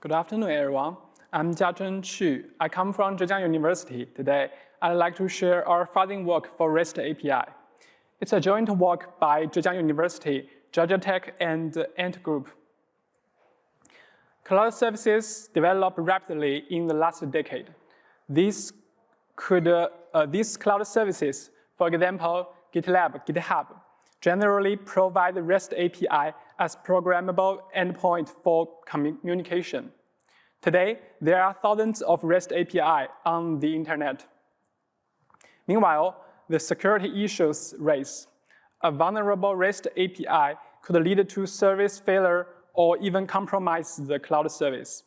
Good afternoon, everyone. I'm Jiacheng. I come from Zhejiang University. Today, I'd like to share our fuzzing work for REST API. It's a joint work by Zhejiang University, Georgia Tech, and Ant Group. Cloud services developed rapidly in the last decade. These cloud services, for example, GitLab, GitHub, generally provide the REST API as programmable endpoint for communication. Today, there are thousands of REST API on the internet. Meanwhile, the security issues raise. A vulnerable REST API could lead to service failure or even compromise the cloud service.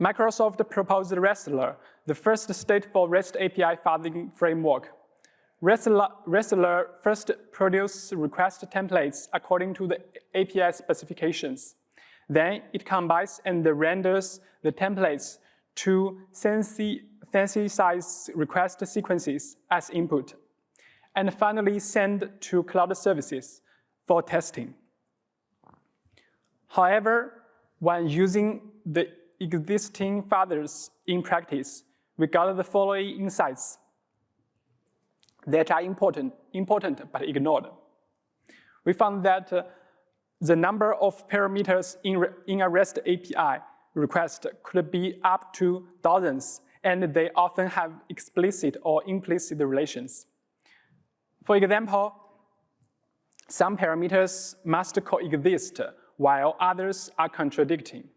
Microsoft proposed RESTler, the first stateful REST API fuzzing framework. RESTler first produced request templates according to the API specifications. Then it combines and renders the templates to synthesize request sequences as input, and finally send to cloud services for testing. However, when using the existing fuzzers in practice, we got the following insights that are important but ignored. We found that the number of parameters in a REST API request could be up to dozens, and they often have explicit or implicit relations. For example, some parameters must coexist while others are contradicting.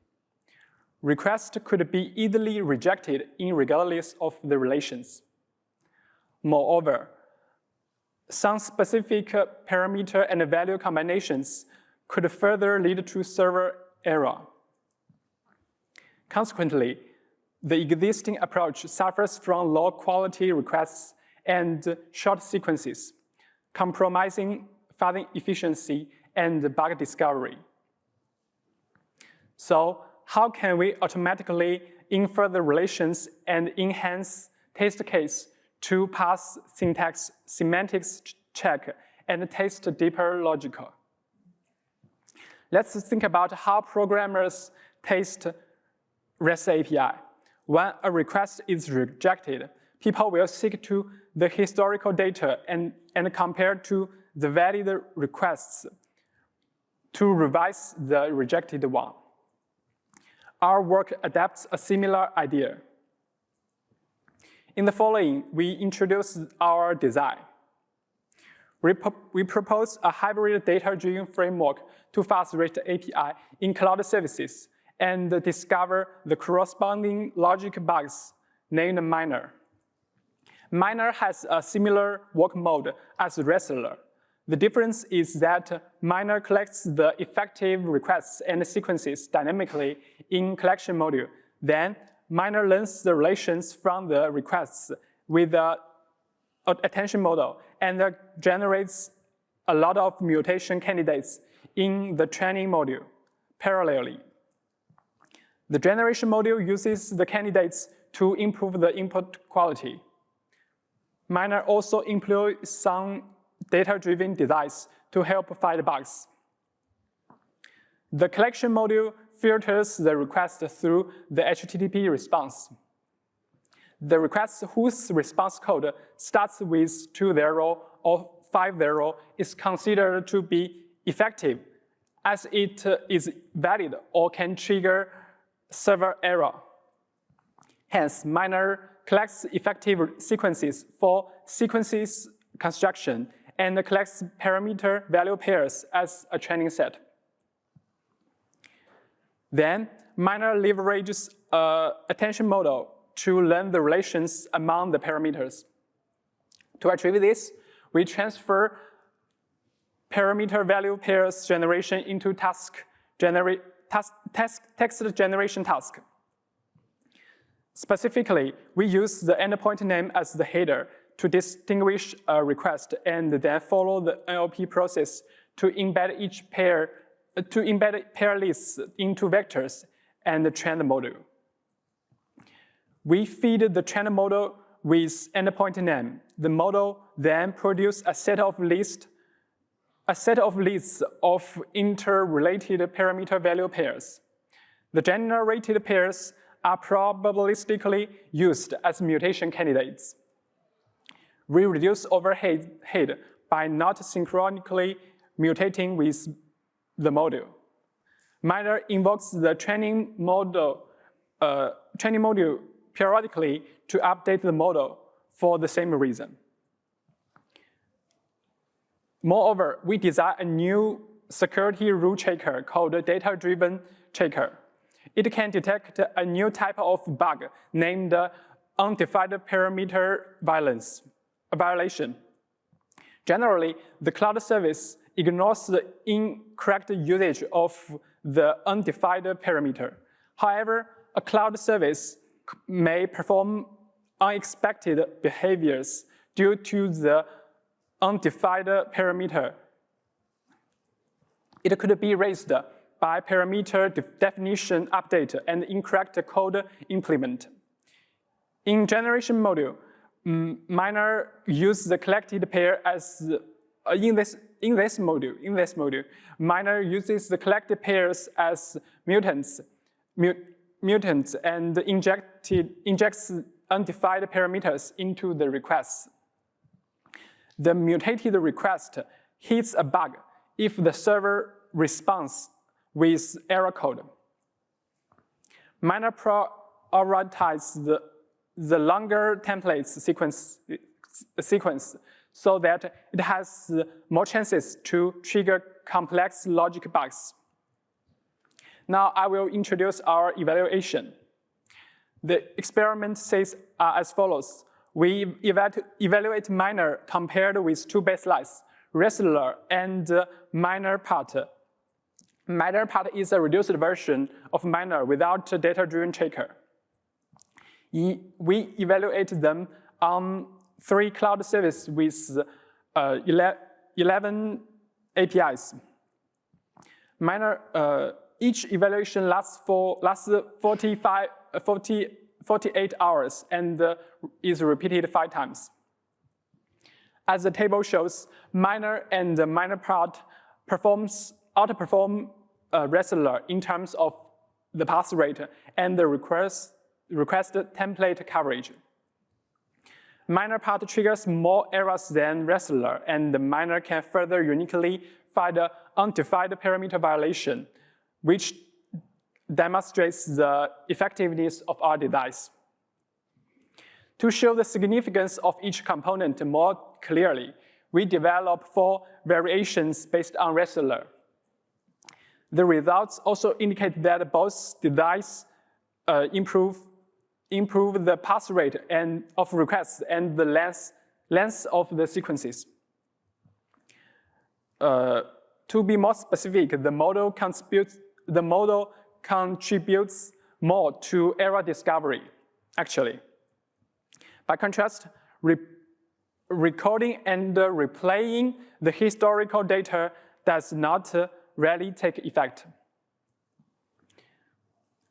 Requests could be easily rejected regardless of the relations. Moreover, some specific parameter and value combinations could further lead to server error. Consequently, the existing approach suffers from low quality requests and short sequences, compromising fuzzing efficiency and bug discovery. So, how can we automatically infer the relations and enhance test case to pass syntax semantics check and test deeper logic? Let's think about how programmers test REST API. When a request is rejected, people will seek to the historical data and compare to the valid requests to revise the rejected one. Our work adapts a similar idea. In the following, we introduce our design. We propose a hybrid data-driven framework to fuzz REST API in cloud services and discover the corresponding logic bugs named miner. Miner has a similar work mode as RESTler. The difference is that miner collects the effective requests and sequences dynamically in collection module. Then miner learns the relations from the requests with the attention model and generates a lot of mutation candidates in the training module parallelly. The generation module uses the candidates to improve the input quality. Miner also employs some data-driven designs to help find bugs. The collection module filters the request through the HTTP response. The request whose response code starts with 20 or 50 is considered to be effective, as it is valid or can trigger server error. Hence, miner collects effective sequences for sequences construction and collects parameter value pairs as a training set. Then, miner leverages attention model to learn the relations among the parameters. To achieve this, we transfer parameter value pairs generation into text generation task. Specifically, we use the endpoint name as the header to distinguish a request and then follow the NLP process to embed each pair, pair lists into vectors and train the model. We feed the trained model with endpoint name. The model then produces a set of lists a set of lists of interrelated parameter value pairs. The generated pairs are probabilistically used as mutation candidates. We reduce overhead by not synchronically mutating with the model. Miner invokes the training module periodically to update the model for the same reason. Moreover, we design a new security rule checker called data-driven checker. It can detect a new type of bug named undefined parameter violation. Generally, the cloud service ignores the incorrect usage of the undefined parameter. However, a cloud service may perform unexpected behaviors due to the undefined parameter. It could be raised by parameter definition update and incorrect code implement. In generation module, miner use the collected pair as in this module, miner uses the collected pairs as mutants and injects undefined parameters into the requests. The mutated request hits a bug if the server responds with error code. Miner prioritizes the longer templates sequence so that it has more chances to trigger complex logic bugs. Now I will introduce our evaluation. The experiment says as follows. We evaluate miner compared with two baselines, RESTler and miner part. Miner part is a reduced version of miner without a data-driven checker. We evaluate them on 3 cloud services with 11 APIs. Each evaluation lasts 48 hours and is repeated 5 times. As the table shows, miner and miner part outperform RESTler in terms of the pass rate and the request template coverage. Miner part triggers more errors than RESTler, and the miner can further uniquely find an undefined parameter violation, which demonstrates the effectiveness of our device. To show the significance of each component more clearly, we develop 4 variations based on RESTler. The results also indicate that both devices improve the pass rate of requests and the length of the sequences. To be more specific, the model contributes more to error discovery, actually. By contrast, recording and replaying the historical data does not really take effect.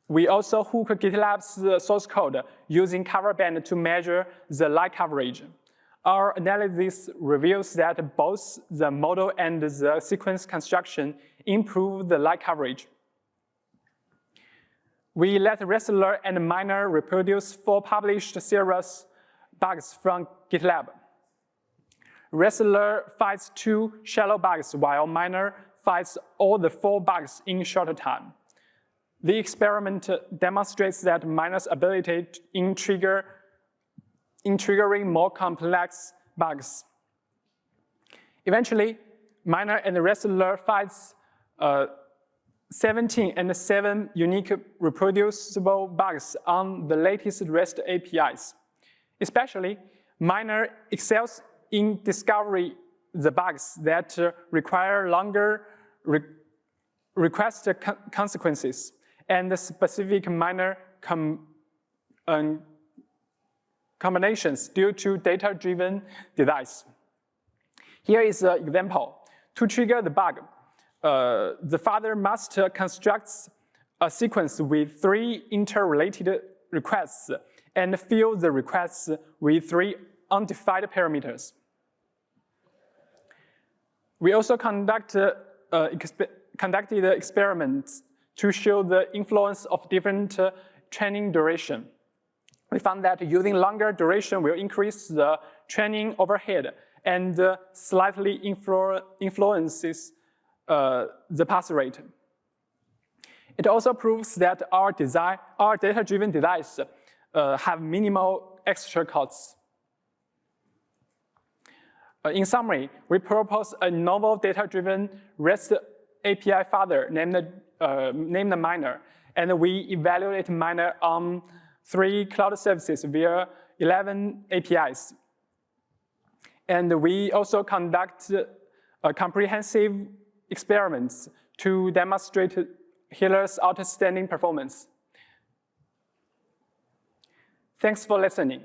We also hook GitLab's source code using cover band to measure the light coverage. Our analysis reveals that both the model and the sequence construction improve the light coverage. We let RESTler and miner reproduce 4 published serious bugs from GitLab. RESTler finds 2 shallow bugs, while miner finds all the 4 bugs in shorter time. The experiment demonstrates that miner's ability in triggering more complex bugs. Eventually, miner and RESTler finds 17 and 7 unique reproducible bugs on the latest REST APIs. Especially, miner excels in discovering the bugs that require longer request consequences and the specific miner combinations due to data-driven device. Here is an example. To trigger the bug, the fuzzer must construct a sequence with 3 interrelated requests and fill the requests with 3 undefined parameters. We also conducted experiments to show the influence of different training duration. We found that using longer duration will increase the training overhead and slightly influences the pass rate. It also proves that our data-driven designs have minimal extra costs. In summary, we propose a novel data-driven REST API fuzzer named Miner, and we evaluate Miner on 3 cloud services via 11 APIs. And we also conduct comprehensive experiments to demonstrate Healer's outstanding performance. Thanks for listening.